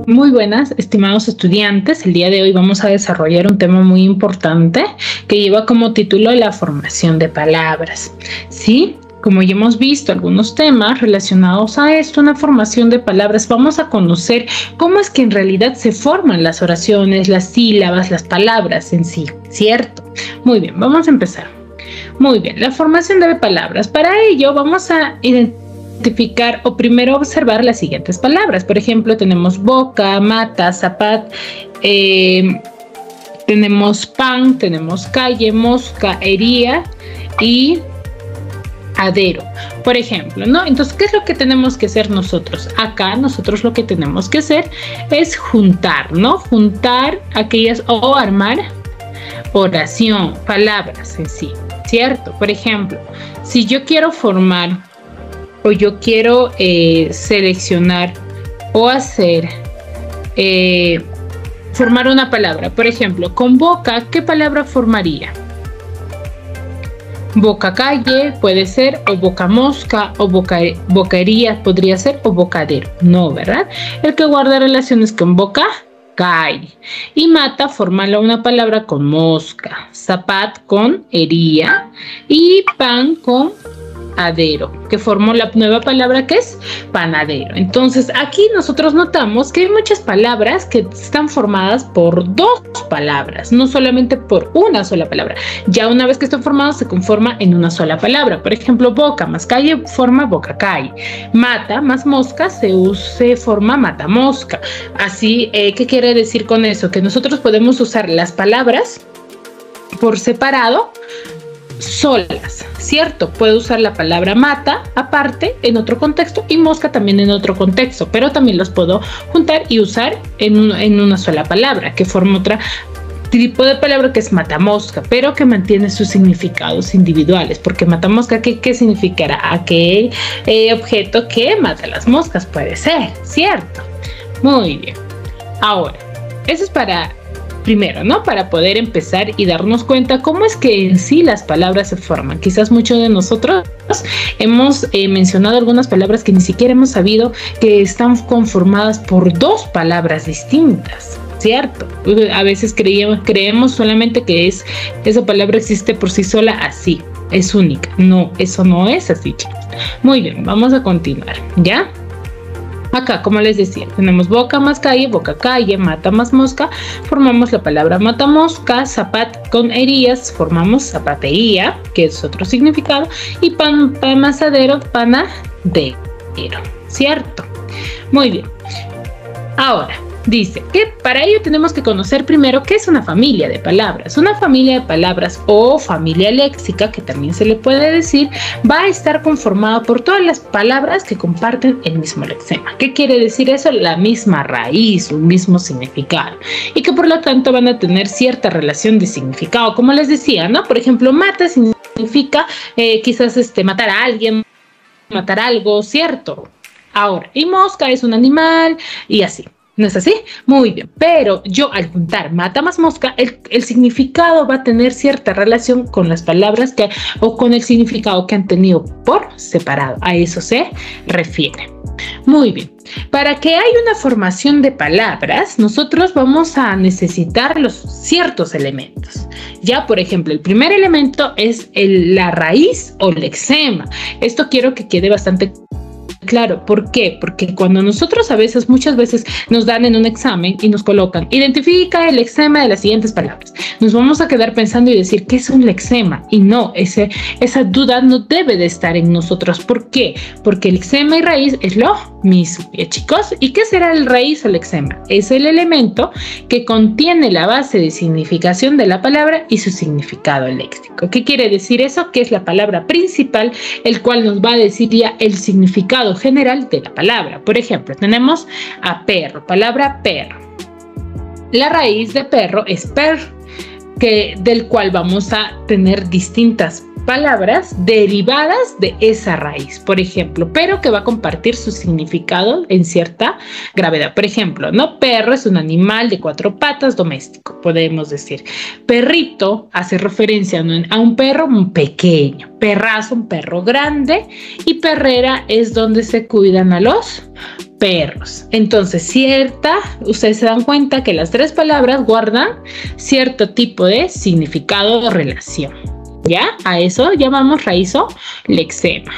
Muy buenas, estimados estudiantes. El día de hoy vamos a desarrollar un tema muy importante que lleva como título la formación de palabras. ¿Sí? Como ya hemos visto algunos temas relacionados a esto, una formación de palabras, vamos a conocer cómo es que en realidad se forman las oraciones, las sílabas, las palabras en sí, ¿cierto? Muy bien, vamos a empezar. Muy bien, la formación de palabras. Para ello vamos a identificar o primero observar las siguientes palabras. Por ejemplo, tenemos boca, mata, zapat, tenemos pan, tenemos calle, mosca, hería y adero, por ejemplo, ¿no? Entonces, ¿qué es lo que tenemos que hacer nosotros? Acá nosotros lo que tenemos que hacer es juntar, ¿no? Juntar aquellas o armar oración, palabras en sí, ¿cierto? Por ejemplo, si yo quiero formar o yo quiero seleccionar o hacer, formar una palabra, por ejemplo, con boca, ¿qué palabra formaría? Boca calle puede ser, o boca mosca, o boquería podría ser, o bocadero. No, ¿verdad? El que guarda relaciones con boca, calle. Y mata forma una palabra con mosca, zapat con hería y pan con adero, que formó la nueva palabra que es panadero. Entonces aquí nosotros notamos que hay muchas palabras que están formadas por dos palabras, no solamente por una sola palabra. Ya una vez que están formadas se conforma en una sola palabra. Por ejemplo, boca más calle forma boca calle, mata más mosca se forma mata mosca. Así, ¿qué quiere decir con eso? Que nosotros podemos usar las palabras por separado, solas, ¿cierto? Puedo usar la palabra mata aparte en otro contexto y mosca también en otro contexto, pero también los puedo juntar y usar en una sola palabra, que forma otro tipo de palabra que es matamosca, pero que mantiene sus significados individuales, porque matamosca, ¿qué significará? Aquel objeto que mata las moscas, puede ser, ¿cierto? Muy bien. Ahora, eso es para primero, ¿no? Para poder empezar y darnos cuenta cómo es que en sí las palabras se forman. Quizás muchos de nosotros hemos mencionado algunas palabras que ni siquiera hemos sabido que están conformadas por dos palabras distintas, ¿cierto? A veces creemos solamente que esa palabra existe por sí sola así, es única. No, eso no es así, chicos. Muy bien, vamos a continuar, ¿ya? Acá, como les decía, tenemos boca más calle, mata más mosca, formamos la palabra mata mosca, zapat con herías, formamos zapatería, que es otro significado, y pan más adero, panadero, ¿cierto? Muy bien. Ahora, dice que para ello tenemos que conocer primero qué es una familia de palabras. Una familia de palabras o familia léxica, que también se le puede decir, va a estar conformada por todas las palabras que comparten el mismo lexema. ¿Qué quiere decir eso? La misma raíz, un mismo significado. Y que por lo tanto van a tener cierta relación de significado. Como les decía, ¿no? Por ejemplo, mata significa quizás matar a alguien, matar algo, ¿cierto? Ahora, y mosca es un animal y así. ¿No es así? Muy bien, pero yo al juntar mata más mosca, el significado va a tener cierta relación con las palabras o con el significado que han tenido por separado. A eso se refiere. Muy bien, para que haya una formación de palabras, nosotros vamos a necesitar ciertos elementos. Ya, por ejemplo, el primer elemento es la raíz o lexema. Esto quiero que quede bastante claro. ¿Por qué? Porque cuando nosotros muchas veces nos dan en un examen y nos colocan, identifica el lexema de las siguientes palabras, nos vamos a quedar pensando y decir, ¿qué es un lexema? Y no, esa duda no debe de estar en nosotros. ¿Por qué? Porque el lexema y raíz es lo mismo, ¿ya, chicos? ¿Y qué será el raíz o lexema? Es el elemento que contiene la base de significación de la palabra y su significado léxico. ¿Qué quiere decir eso? Que es la palabra principal, el cual nos va a decir ya el significado general de la palabra. Por ejemplo, tenemos a perro, palabra perro. La raíz de perro es per, del cual vamos a tener distintas palabras derivadas de esa raíz, por ejemplo, pero que va a compartir su significado en cierta gravedad. Por ejemplo, ¿no? Perro es un animal de 4 patas doméstico, podemos decir. Perrito hace referencia a un perro pequeño. Perrazo, un perro grande. Y perrera es donde se cuidan a los perros. Entonces, ustedes se dan cuenta que las tres palabras guardan cierto tipo de significado o relación. ¿Ya? A eso llamamos raíz o lexema.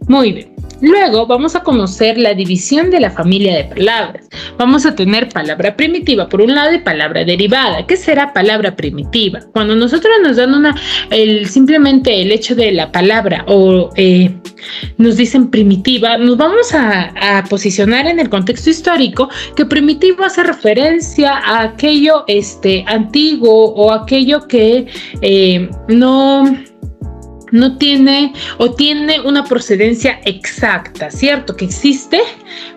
Muy bien. Luego vamos a conocer la división de la familia de palabras. Vamos a tener palabra primitiva por un lado y palabra derivada. ¿Qué será palabra primitiva? Cuando nosotros nos dan simplemente el hecho de la palabra o nos dicen primitiva, nos vamos a posicionar en el contexto histórico que primitivo hace referencia a aquello antiguo o aquello que no tiene o tiene una procedencia exacta, ¿cierto? Que existe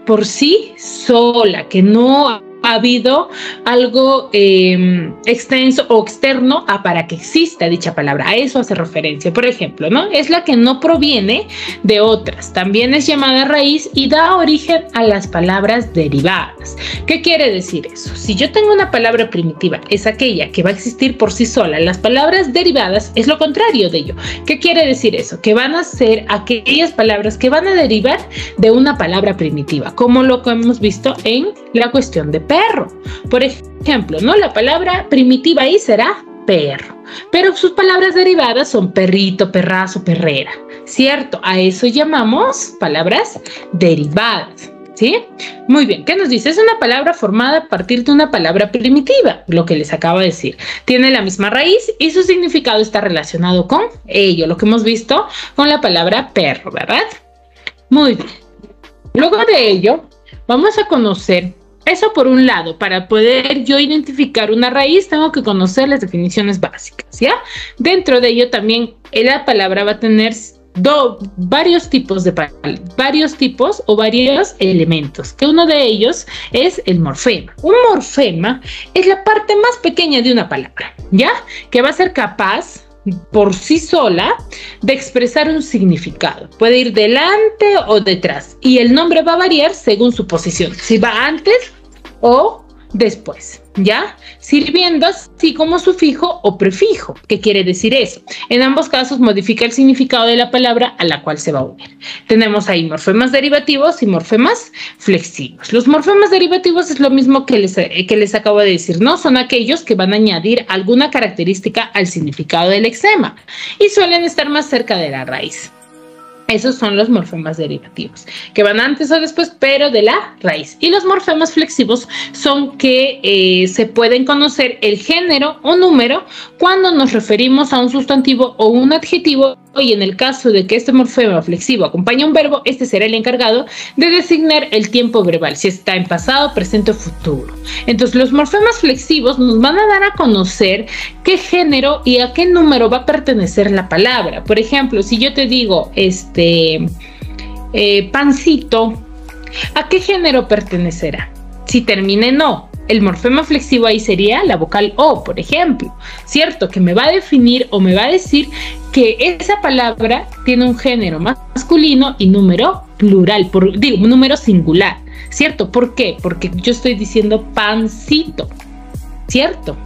por sí sola, que no ha habido algo extenso o externo para que exista dicha palabra. A eso hace referencia. Por ejemplo, ¿no? Es la que no proviene de otras. También es llamada raíz y da origen a las palabras derivadas. ¿Qué quiere decir eso? Si yo tengo una palabra primitiva, es aquella que va a existir por sí sola. Las palabras derivadas es lo contrario de ello. ¿Qué quiere decir eso? Que van a ser aquellas palabras que van a derivar de una palabra primitiva, como lo que hemos visto en la cuestión de perro. Por ejemplo, ¿no? La palabra primitiva ahí será perro, pero sus palabras derivadas son perrito, perrazo, perrera, ¿cierto? A eso llamamos palabras derivadas, ¿sí? Muy bien, ¿qué nos dice? Es una palabra formada a partir de una palabra primitiva, lo que les acabo de decir. Tiene la misma raíz y su significado está relacionado con ello, lo que hemos visto con la palabra perro, ¿verdad? Muy bien. Luego de ello, vamos a conocer eso por un lado. Para poder yo identificar una raíz, tengo que conocer las definiciones básicas, ¿ya? Dentro de ello también la palabra va a tener varios tipos o varios elementos, que uno de ellos es el morfema. Un morfema es la parte más pequeña de una palabra, ¿ya? Que va a ser capaz por sí sola de expresar un significado. Puede ir delante o detrás y el nombre va a variar según su posición, si va antes o después, ¿ya? Sirviendo así como sufijo o prefijo. ¿Qué quiere decir eso? En ambos casos modifica el significado de la palabra a la cual se va a unir. Tenemos ahí morfemas derivativos y morfemas flexivos. Los morfemas derivativos es lo mismo que les acabo de decir, ¿no? Son aquellos que van a añadir alguna característica al significado del lexema y suelen estar más cerca de la raíz. Esos son los morfemas derivativos, que van antes o después, pero de la raíz. Y los morfemas flexivos son que se pueden conocer el género o número cuando nos referimos a un sustantivo o un adjetivo, y en el caso de que este morfema flexivo acompañe un verbo, este será el encargado de designar el tiempo verbal, si está en pasado, presente o futuro. Entonces, los morfemas flexivos nos van a dar a conocer qué género y a qué número va a pertenecer la palabra. Por ejemplo, si yo te digo pancito, ¿a qué género pertenecerá? Si termina en o, el morfema flexivo ahí sería la vocal o, por ejemplo, ¿cierto? Que me va a definir o me va a decir que esa palabra tiene un género masculino y número plural, número singular, ¿cierto? ¿Por qué? Porque yo estoy diciendo pancito, ¿cierto?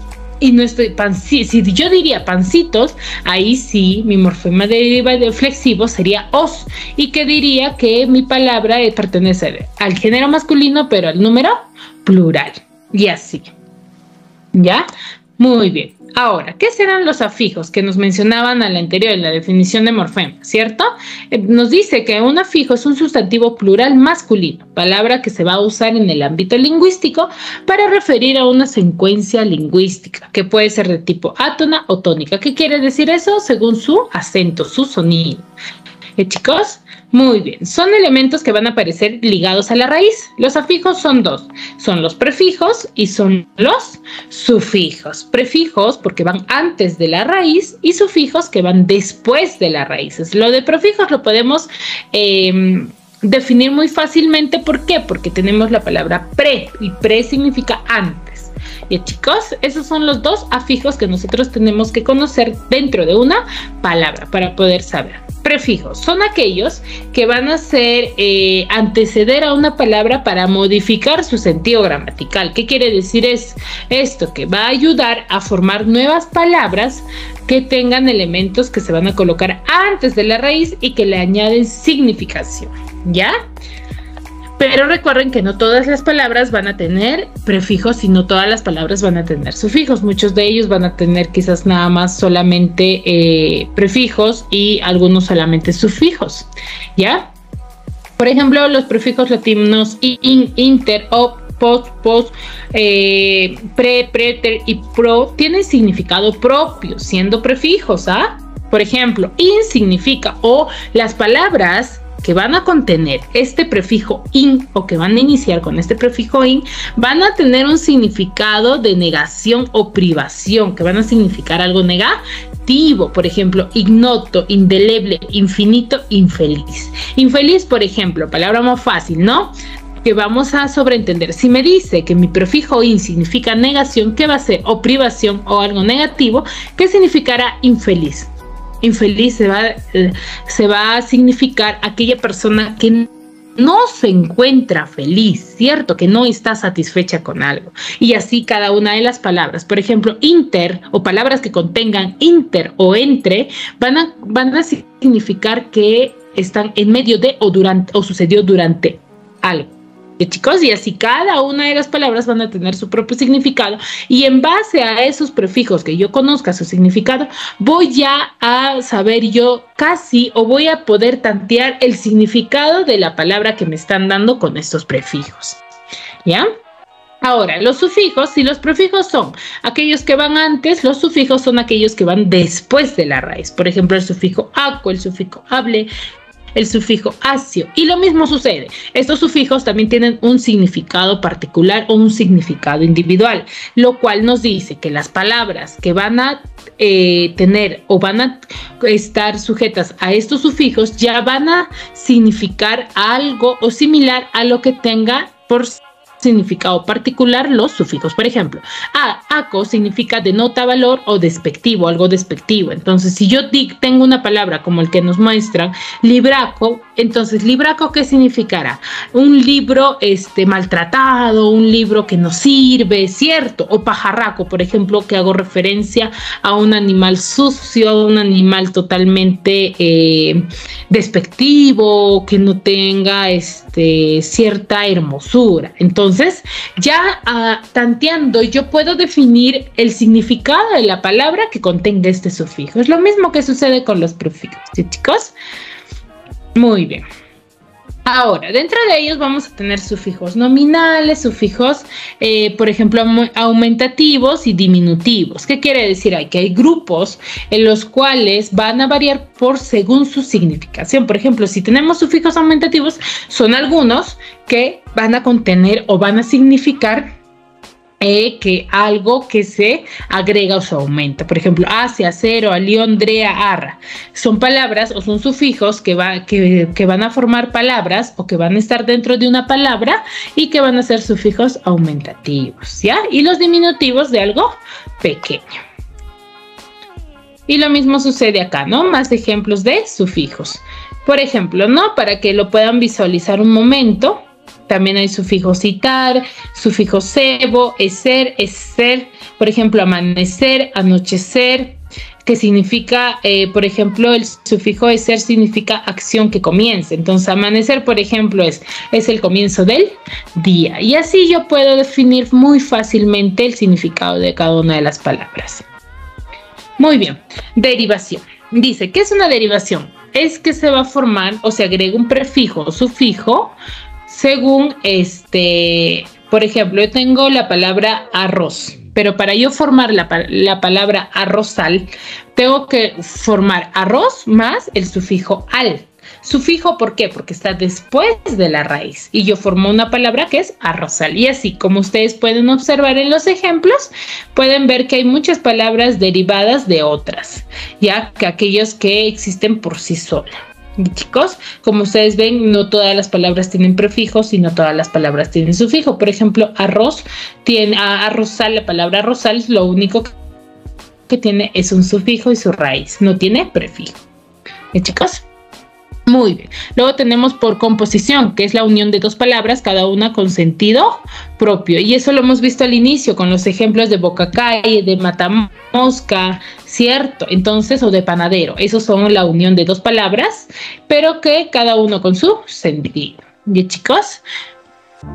Y no estoy si yo diría pancitos, ahí sí mi morfema derivado flexivo sería os, y que diría que mi palabra pertenece al género masculino, pero al número plural, y así, ¿ya? Muy bien. Ahora, ¿qué serán los afijos que nos mencionaban a la anterior en la definición de morfema, cierto? Nos dice que un afijo es un sustantivo plural masculino, palabra que se va a usar en el ámbito lingüístico para referir a una secuencia lingüística, que puede ser de tipo átona o tónica. ¿Qué quiere decir eso? Según su acento, su sonido. Chicos, muy bien. Son elementos que van a aparecer ligados a la raíz. Los afijos son dos. Son los prefijos y son los sufijos. Prefijos porque van antes de la raíz y sufijos que van después de las raíces. Lo de prefijos lo podemos definir muy fácilmente. ¿Por qué? Porque tenemos la palabra pre y pre significa antes. Y chicos, esos son los dos afijos que nosotros tenemos que conocer dentro de una palabra para poder saber. Prefijos son aquellos que van a ser anteceder a una palabra para modificar su sentido gramatical. ¿Qué quiere decir esto? Que va a ayudar a formar nuevas palabras que tengan elementos que se van a colocar antes de la raíz y que le añaden significación, ¿ya? Pero recuerden que no todas las palabras van a tener prefijos y no todas las palabras van a tener sufijos. Muchos de ellos van a tener quizás nada más solamente prefijos y algunos solamente sufijos, ¿ya? Por ejemplo, los prefijos latinos in, inter, op, post, pre, preter y pro tienen significado propio, siendo prefijos, ¿ah? Por ejemplo, in significa, o las palabras que van a contener este prefijo in o que van a iniciar con este prefijo in van a tener un significado de negación o privación, que van a significar algo negativo. Por ejemplo, ignoto, indeleble, infinito, infeliz. Infeliz, por ejemplo, palabra más fácil, ¿no? Que vamos a sobreentender. Si me dice que mi prefijo in significa negación, ¿qué va a ser? O privación o algo negativo, ¿qué significará infeliz? Infeliz se va a significar aquella persona que no se encuentra feliz, ¿cierto? Que no está satisfecha con algo. Y así cada una de las palabras. Por ejemplo, inter o palabras que contengan inter o entre van a significar que están en medio de o durante o sucedió durante algo. Chicos, y así cada una de las palabras van a tener su propio significado y en base a esos prefijos que yo conozca su significado, voy ya a saber yo casi o voy a poder tantear el significado de la palabra que me están dando con estos prefijos, ¿ya? Ahora, los sufijos, si los prefijos son aquellos que van antes, los sufijos son aquellos que van después de la raíz. Por ejemplo, el sufijo aco, el sufijo able, el sufijo asio, y lo mismo sucede. Estos sufijos también tienen un significado particular o un significado individual, lo cual nos dice que las palabras que van a tener o van a estar sujetas a estos sufijos ya van a significar algo o similar a lo que tenga por significado particular los sufijos. Por ejemplo, aco significa denota valor o despectivo, algo despectivo. Entonces, si yo tengo una palabra como el que nos muestran, libraco, entonces, libraco, ¿qué significará? Un libro maltratado, un libro que no sirve, ¿cierto? O pajarraco, por ejemplo, que hago referencia a un animal sucio, a un animal totalmente despectivo, que no tenga cierta hermosura. Entonces, ya tanteando, yo puedo definir el significado de la palabra que contenga este sufijo. Es lo mismo que sucede con los prefijos, ¿sí, chicos? Muy bien. Ahora, dentro de ellos vamos a tener sufijos nominales, sufijos, por ejemplo, aumentativos y diminutivos. ¿Qué quiere decir? Que hay grupos en los cuales van a variar según su significación. Por ejemplo, si tenemos sufijos aumentativos, son algunos que van a contener o van a significar que algo que se agrega o se aumenta. Por ejemplo, hacia, acero, alión, drea, arra. Son palabras o son sufijos que van a formar palabras o que van a estar dentro de una palabra y que van a ser sufijos aumentativos, ¿ya? Y los diminutivos de algo pequeño. Y lo mismo sucede acá, ¿no? Más ejemplos de sufijos. Por ejemplo, ¿no? Para que lo puedan visualizar un momento. También hay sufijo citar, sufijo sebo, eser, ser, por ejemplo, amanecer, anochecer, que significa, por ejemplo, el sufijo eser significa acción que comience. Entonces, amanecer, por ejemplo, es el comienzo del día. Y así yo puedo definir muy fácilmente el significado de cada una de las palabras. Muy bien, derivación. Dice, ¿qué es una derivación? Es que se va a formar o se agrega un prefijo o sufijo según por ejemplo, yo tengo la palabra arroz, pero para yo formar la palabra arrozal, tengo que formar arroz más el sufijo al. Sufijo, ¿por qué? Porque está después de la raíz y yo formo una palabra que es arrozal. Y así, como ustedes pueden observar en los ejemplos, pueden ver que hay muchas palabras derivadas de otras, ya que aquellos que existen por sí solas. Y chicos, como ustedes ven, no todas las palabras tienen prefijos y no todas las palabras tienen sufijo. Por ejemplo, arroz tiene arrozal, la palabra arrozal, lo único que tiene es un sufijo y su raíz, no tiene prefijo. ¿Y chicos? Muy bien. Luego tenemos por composición, que es la unión de dos palabras, cada una con sentido propio. Y eso lo hemos visto al inicio con los ejemplos de bocacalle, de matamosca, ¿cierto? Entonces, o de panadero. Esos son la unión de dos palabras, pero que cada uno con su sentido. ¿Y chicos?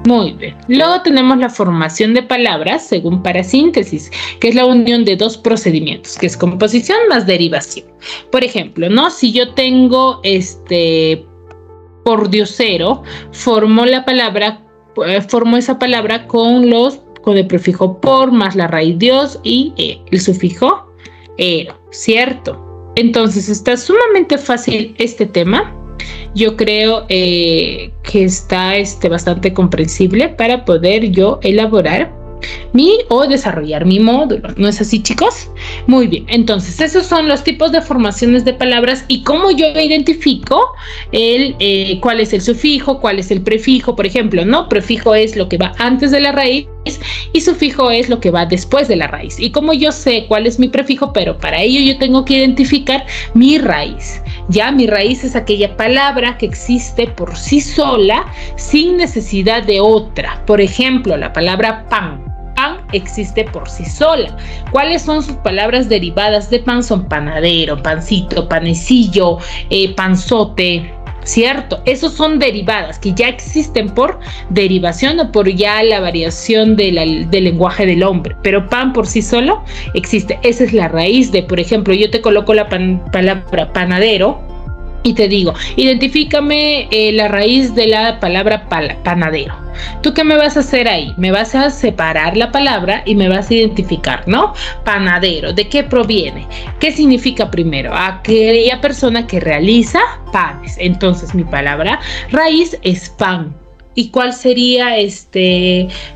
Muy bien. Luego tenemos la formación de palabras según parasíntesis, que es la unión de dos procedimientos, que es composición más derivación. Por ejemplo, ¿no? Si yo tengo pordiosero, formo esa palabra con el prefijo por más la raíz dios y el sufijo ero, ¿cierto? Entonces está sumamente fácil este tema. Yo creo que está bastante comprensible para poder yo elaborar o desarrollar mi módulo. ¿No es así, chicos? Muy bien. Entonces, esos son los tipos de formaciones de palabras y cómo yo identifico cuál es el sufijo, cuál es el prefijo, por ejemplo, ¿no? Prefijo es lo que va antes de la raíz y sufijo es lo que va después de la raíz. Y como yo sé cuál es mi prefijo, pero para ello yo tengo que identificar mi raíz. Ya mi raíz es aquella palabra que existe por sí sola sin necesidad de otra. Por ejemplo, la palabra pan. Pan existe por sí sola. ¿Cuáles son sus palabras derivadas de pan? Son panadero, pancito, panecillo, panzote, ¿cierto? Esos son derivadas que ya existen por derivación o por ya la variación del lenguaje del hombre, pero pan por sí solo existe. Esa es la raíz de, por ejemplo, yo te coloco la palabra panadero y te digo, identifícame la raíz de la palabra panadero. ¿Tú qué me vas a hacer ahí? Me vas a separar la palabra y me vas a identificar, ¿no? Panadero, ¿de qué proviene? ¿Qué significa primero? Aquella persona que realiza panes. Entonces mi palabra raíz es pan. ¿Y cuál sería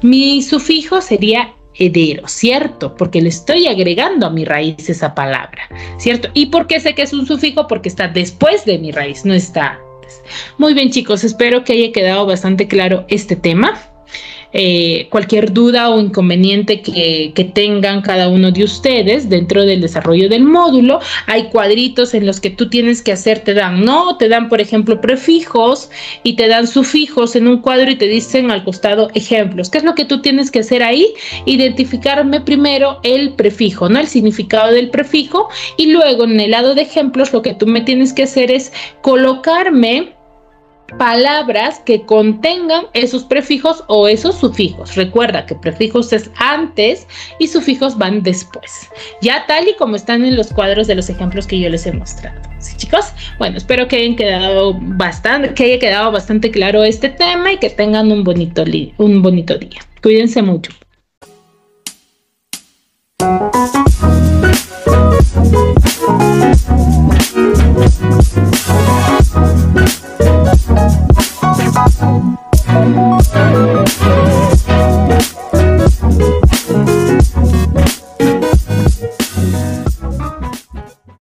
mi sufijo? Sería edero, ¿cierto? Porque le estoy agregando a mi raíz esa palabra, ¿cierto? ¿Y por qué sé que es un sufijo? Porque está después de mi raíz, no está antes. Muy bien, chicos, espero que haya quedado bastante claro este tema. Cualquier duda o inconveniente que tengan cada uno de ustedes dentro del desarrollo del módulo, hay cuadritos en los que tú tienes que hacer, te dan, por ejemplo, prefijos y te dan sufijos en un cuadro y te dicen al costado ejemplos. ¿Qué es lo que tú tienes que hacer ahí? Identificarme primero el prefijo, ¿no? El significado del prefijo, y luego en el lado de ejemplos lo que tú me tienes que hacer es colocarme palabras que contengan esos prefijos o esos sufijos. Recuerda que prefijos es antes y sufijos van después, ya tal y como están en los cuadros de los ejemplos que yo les he mostrado. ¿Sí, chicos? Bueno, espero que haya quedado bastante claro este tema y que tengan un bonito día. Cuídense mucho.